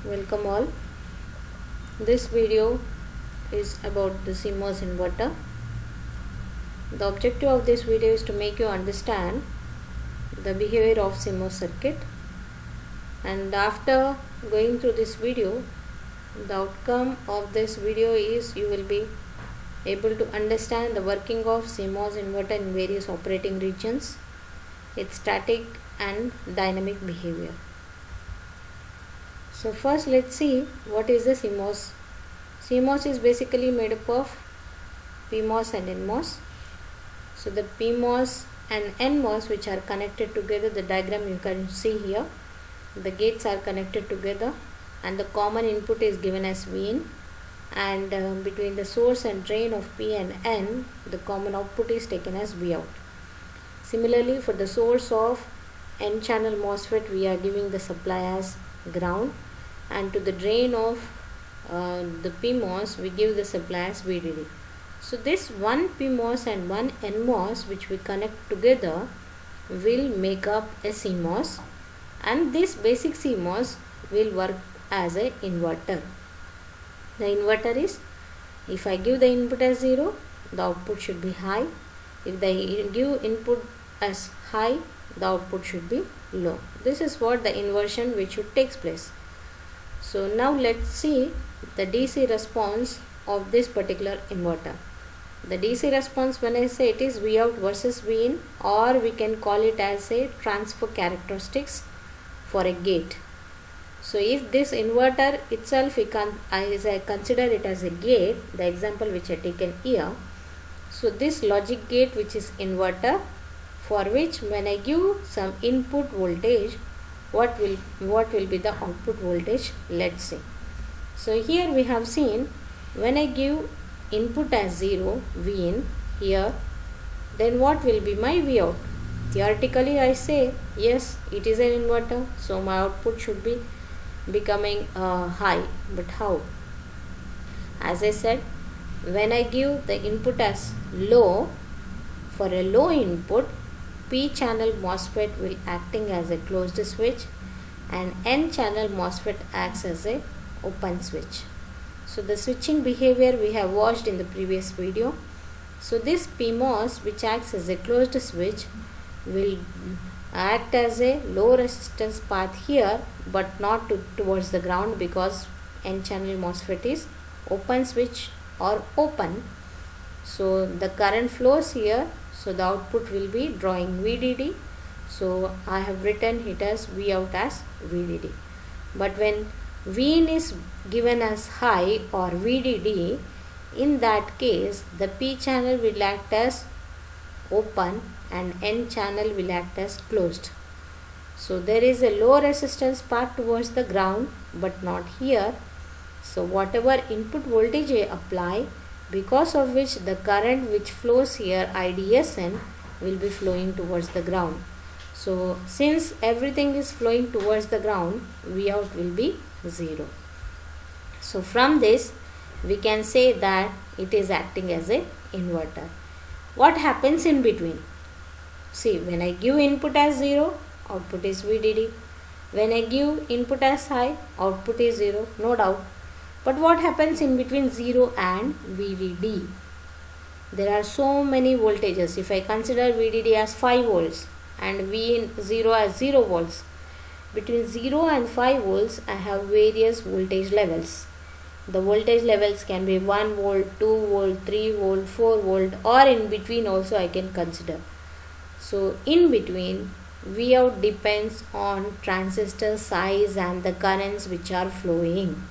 Welcome all. This video is about the CMOS inverter. The objective of this video is to make you understand the behavior of CMOS circuit, and after going through this video, the outcome of this video is you will be able to understand the working of CMOS inverter in various operating regions, its static and dynamic behavior. So first let's see what is the CMOS. CMOS is basically made up of PMOS and NMOS. So the PMOS and NMOS which are connected together, the diagram you can see here, the gates are connected together and the common input is given as Vin, and between the source and drain of P and N, the common output is taken as Vout. Similarly, for the source of N channel MOSFET, we are giving the supply as ground, and to the drain of the PMOS we give the supply as VDD. So this one PMOS and one NMOS which we connect together will make up a CMOS, and this basic CMOS will work as a inverter. The inverter is, if I give the input as 0, the output should be high. If I give input as high, the output should be low. This is what the inversion which should takes place. So now let's see the DC response of this particular inverter. The DC response, when I say, it is Vout versus Vin, or we can call it as a transfer characteristics for a gate. So if this inverter itself, as I consider it as a gate, the example which I taken here. So this logic gate which is inverter, for which when I give some input voltage, what will be the output voltage? Let's see. So here we have seen, when I give input as 0 Vin here, then what will be my Vout? Theoretically I say yes, it is an inverter, so my output should be becoming high. But how? As I said, when I give the input as low, for a low input, P channel MOSFET will acting as a closed switch and N channel MOSFET acts as a open switch. So the switching behavior we have watched in the previous video. So this PMOS which acts as a closed switch will act as a low resistance path here, but not towards the ground, because N channel MOSFET is open switch or open. So the current flows here, so the output will be drawing VDD. So I have written it as Vout as VDD. But when Vin is given as high or VDD, in that case the P channel will act as open and N channel will act as closed. So there is a low resistance path towards the ground, but not here. So whatever input voltage I apply, because of which the current which flows here, IDSN, will be flowing towards the ground. So since everything is flowing towards the ground, Vout will be 0. So from this we can say that it is acting as a inverter. What happens in between? See, when I give input as 0, output is VDD. When I give input as high, output is 0, no doubt. But what happens in between 0 and VDD? There are so many voltages. If I consider VDD as 5 volts and V0 as 0 volts, between 0 and 5 volts I have various voltage levels. The voltage levels can be 1 volt, 2 volt, 3 volt, 4 volt, or in between also I can consider. So in between, Vout depends on transistor size and the currents which are flowing.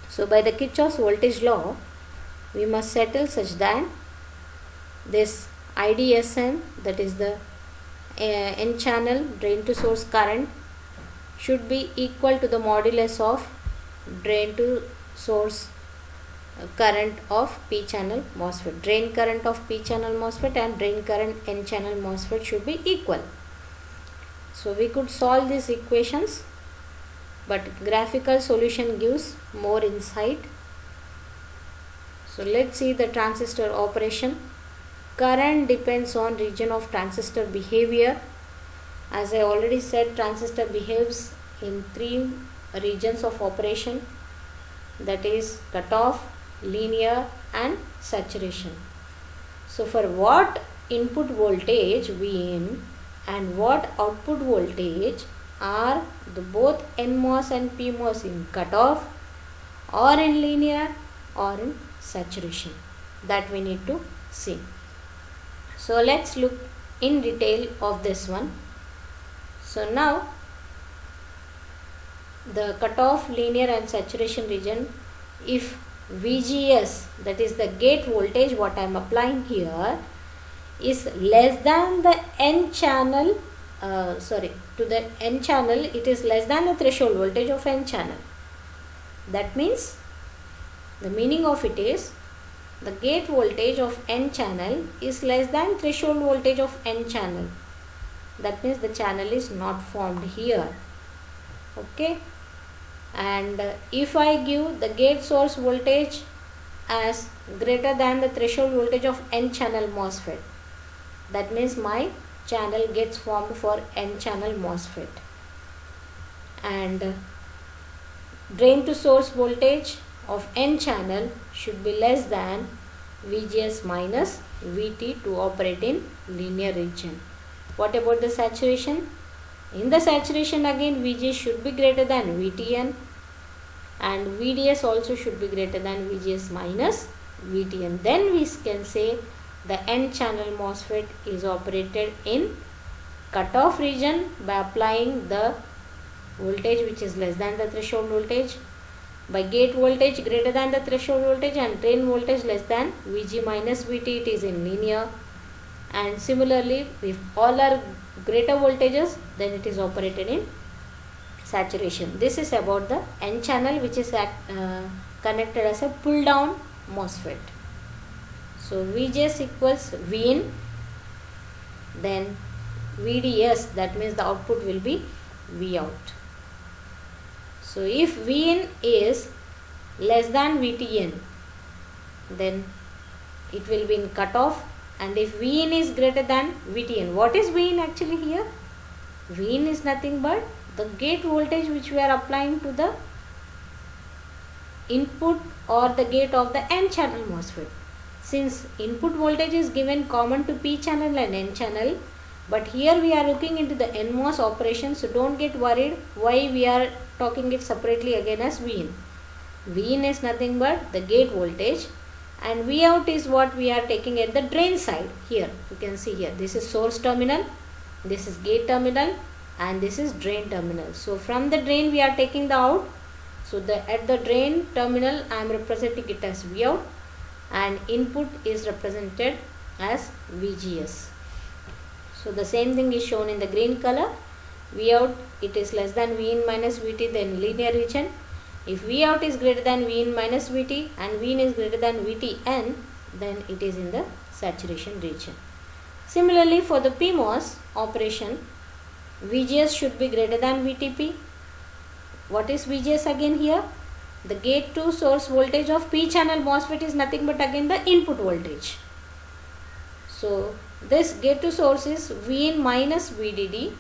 So by the Kirchhoff's voltage law, we must settle such that this IDSN, that is the N channel drain to source current, should be equal to the modulus of drain to source current of P channel MOSFET. Drain current of P channel MOSFET and drain current N channel MOSFET should be equal. So we could solve these equations, but graphical solution gives more insight. So let's see the transistor operation. Current depends on region of transistor behavior. As I already said, transistor behaves in three regions of operation, that is cutoff, linear and saturation. So for what input voltage Vin and what output voltage are the both NMOS and PMOS in cutoff or in linear or in saturation, that we need to see. So let's look in detail of this one. So now the cutoff, linear and saturation region, if VGS, that is the gate voltage what I am applying here, is less than the N channel, to the N channel, it is less than the threshold voltage of N channel. That means the meaning of it is the gate voltage of N channel is less than threshold voltage of N channel. That means the channel is not formed here. Okay. And if I give the gate source voltage as greater than the threshold voltage of N channel MOSFET, that means my channel gets formed for N channel MOSFET. And drain to source voltage of N channel should be less than VGS minus VT to operate in linear region. What about the saturation? In the saturation again VGS should be greater than VTN and VDS also should be greater than VGS minus VTN. Then we can say the N channel MOSFET is operated in cutoff region by applying the voltage which is less than the threshold voltage, by gate voltage greater than the threshold voltage and drain voltage less than VG minus VT, it is in linear. And similarly, if all are greater voltages, then it is operated in saturation. This is about the N channel, which is connected as a pull down MOSFET. So VGS equals Vin, then VDS, that means the output will be Vout. So if Vin is less than VTN, then it will be in cutoff, and if Vin is greater than VTN, what is Vin actually here? Vin is nothing but the gate voltage which we are applying to the input or the gate of the N channel MOSFET. Since input voltage is given common to P channel and N channel, but here we are looking into the NMOS operation, so don't get worried why we are talking it separately again as Vin. Vin is nothing but the gate voltage, and Vout is what we are taking at the drain side. Here you can see here, this is source terminal, this is gate terminal and this is drain terminal. So from the drain we are taking the out. So at the drain terminal I am representing it as Vout and input is represented as VGS. So the same thing is shown in the green color. Vout, it is less than Vin minus VT, then linear region. If Vout is greater than Vin minus VT and Vin is greater than VTN, then it is in the saturation region. Similarly, for the PMOS operation, VGS should be greater than VTP. What is VGS again here? The gate to source voltage of P channel MOSFET is nothing but again the input voltage. So this gate to source is Vin minus VDD,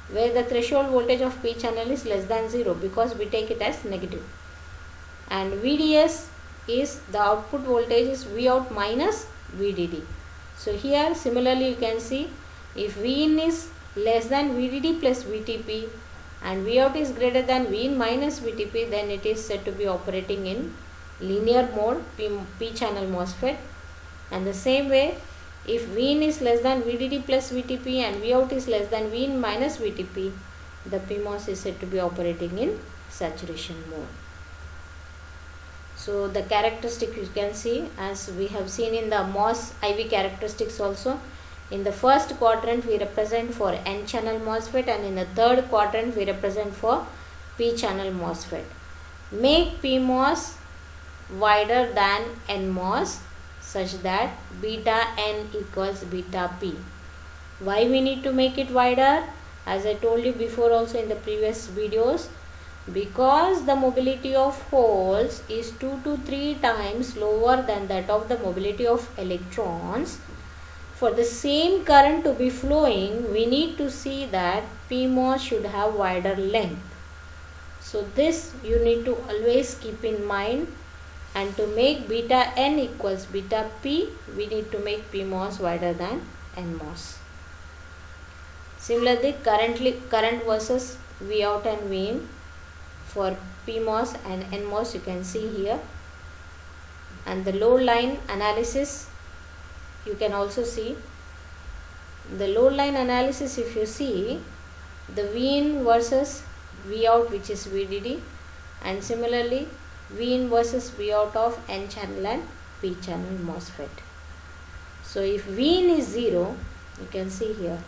where the threshold voltage of P channel is less than 0 because we take it as negative. And VDS is the output voltage is Vout minus VDD. So here similarly you can see, if Vin is less than VDD plus VTP and Vout is greater than Vin minus VTP, then it is said to be operating in linear mode P channel MOSFET. And the same way, if Vin is less than VDD plus VTP and Vout is less than Vin minus VTP, the PMOS is said to be operating in saturation mode. So the characteristic you can see, as we have seen in the MOS IV characteristics also, in the first quadrant we represent for N channel MOSFET and in the third quadrant we represent for P channel MOSFET. Make PMOS wider than NMOS such that beta N equals beta P. Why we need to make it wider? As I told you before also in the previous videos, because the mobility of holes is 2 to 3 times lower than that of the mobility of electrons. For the same current to be flowing, we need to see that PMOS should have wider length. So this you need to always keep in mind, and to make beta n equals beta p, we need to make PMOS wider than NMOS. Similarly, current versus V out and V in for PMOS and NMOS you can see here. And the load line analysis you can also see. The load line analysis, if you see, the V in versus V out, which is VDD, and similarly V in versus V out of N channel and P channel MOSFET. So if V in is 0, you can see here,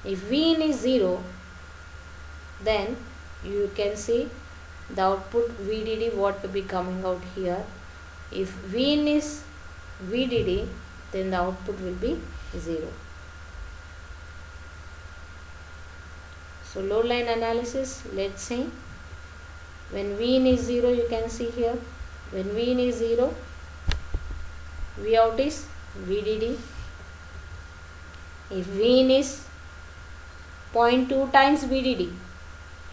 if V in is 0, then you can see the output VDD what to be coming out here. If V in is VDD, then the output will be 0. So load line analysis, let's see. When V in is 0, you can see here, when V in is 0, V out is VDD. If V in is 0.2 times VDD,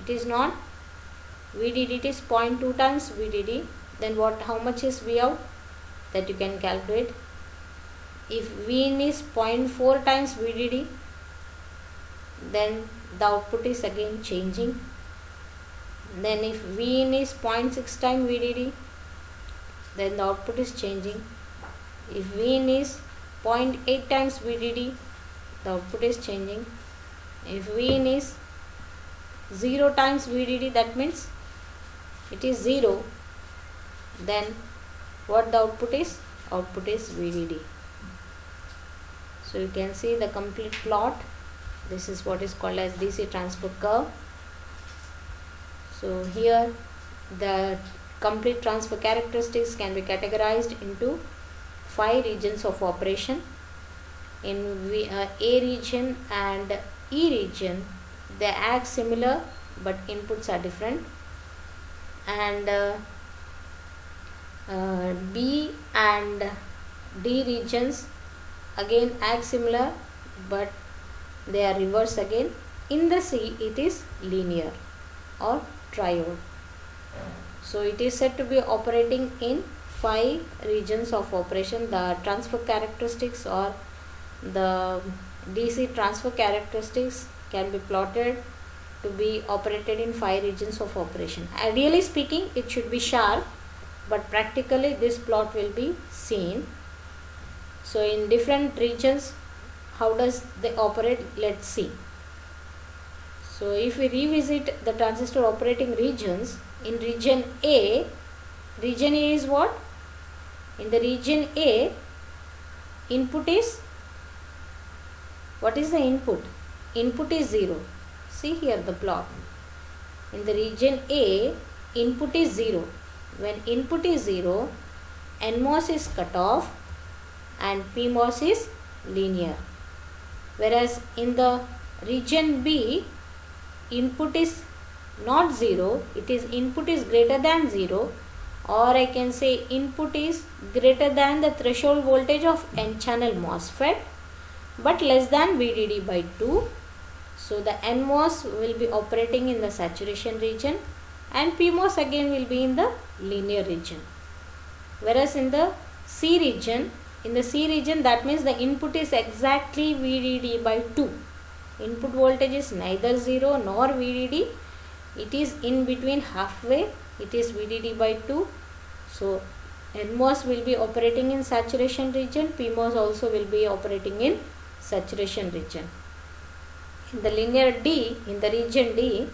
it is not VDD, it is 0.2 times VDD, then how much is V out? That you can calculate. If V in is 0.4 times VDD, then the output is again changing. Then if V in is 0.6 times VDD, then the output is changing. If V in is 0.8 times VDD, the output is changing. If V in is 0 times VDD, that means it is 0, then what the output is? Output is VDD. So you can see the complete plot. This is what is called as DC transfer curve. So here the complete transfer characteristics can be categorized into 5 regions of operation. In A region and E region, they act similar but inputs are different, and B and D regions again act similar but they are reverse again. In the C, it is linear or triode. So it is said to be operating in 5 regions of operation. The transfer characteristics or the DC transfer characteristics can be plotted to be operated in 5 regions of operation. Ideally speaking, it should be sharp, but practically this plot will be seen. So in different regions, how does they operate? Let's see. So if we revisit the transistor operating regions, in region A is what? In the region A, input is, what is the input? Input is 0. See here the plot. In the region A, input is 0. When input is 0, NMOS is cut off and PMOS is linear. Whereas in the region B, input is not 0, it is input is greater than 0, or I can say input is greater than the threshold voltage of N channel MOSFET but less than VDD by 2. So the NMOS will be operating in the saturation region and PMOS again will be in the linear region. Whereas in the C region, that means the input is exactly VDD by 2. Input voltage is neither 0 nor VDD. It is in between halfway. It is VDD by 2. So NMOS will be operating in saturation region. PMOS also will be operating in saturation region. In the linear D, in the region D,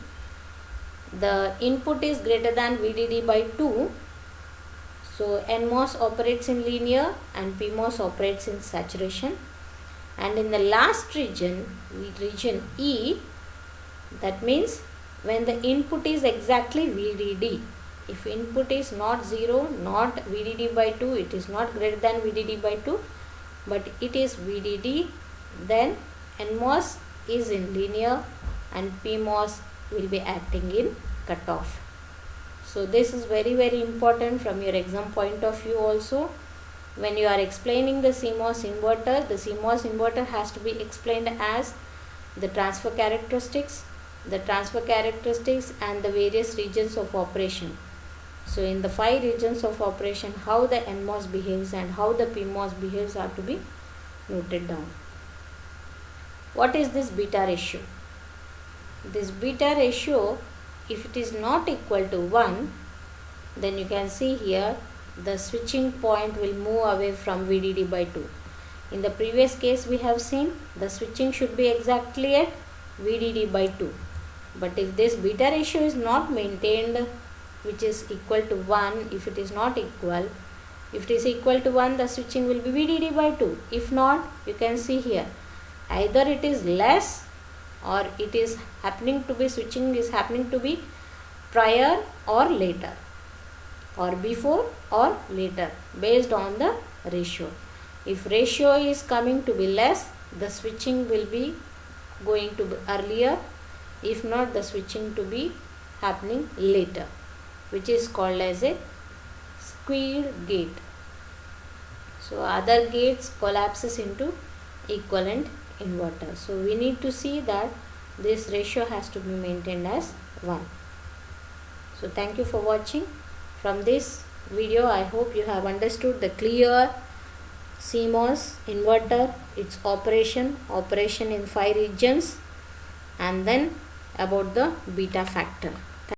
the input is greater than VDD by 2. So NMOS operates in linear and PMOS operates in saturation. And in the last region, region E, that means when the input is exactly VDD. If input is not 0, not VDD by 2, it is not greater than VDD by 2, but it is VDD, then NMOS is in linear and PMOS will be acting in cutoff. So this is very, very important from your exam point of view also. When you are explaining the CMOS inverter has to be explained as the transfer characteristics, the transfer characteristics and the various regions of operation. So in the 5 regions of operation, how the NMOS behaves and how the PMOS behaves are to be noted down. What is this beta ratio? This beta ratio, if it is not equal to 1, then you can see here the switching point will move away from VDD by 2. In the previous case we have seen the switching should be exactly at VDD by 2. But if this beta ratio is not maintained, which is equal to 1, if it is not equal, if it is equal to 1, the switching will be VDD by 2. If not, you can see here, either it is less or it is happening to be, switching is happening to be prior or later, or before or later, based on the ratio. If ratio is coming to be less, the switching will be going to be earlier. If not, the switching to be happening later, which is called as a skewed gate. So other gates collapses into equivalent inverter. So we need to see that this ratio has to be maintained as 1. So thank you for watching. From this video, I hope you have understood the clear CMOS inverter, its operation in 5 regions, and then about the beta factor.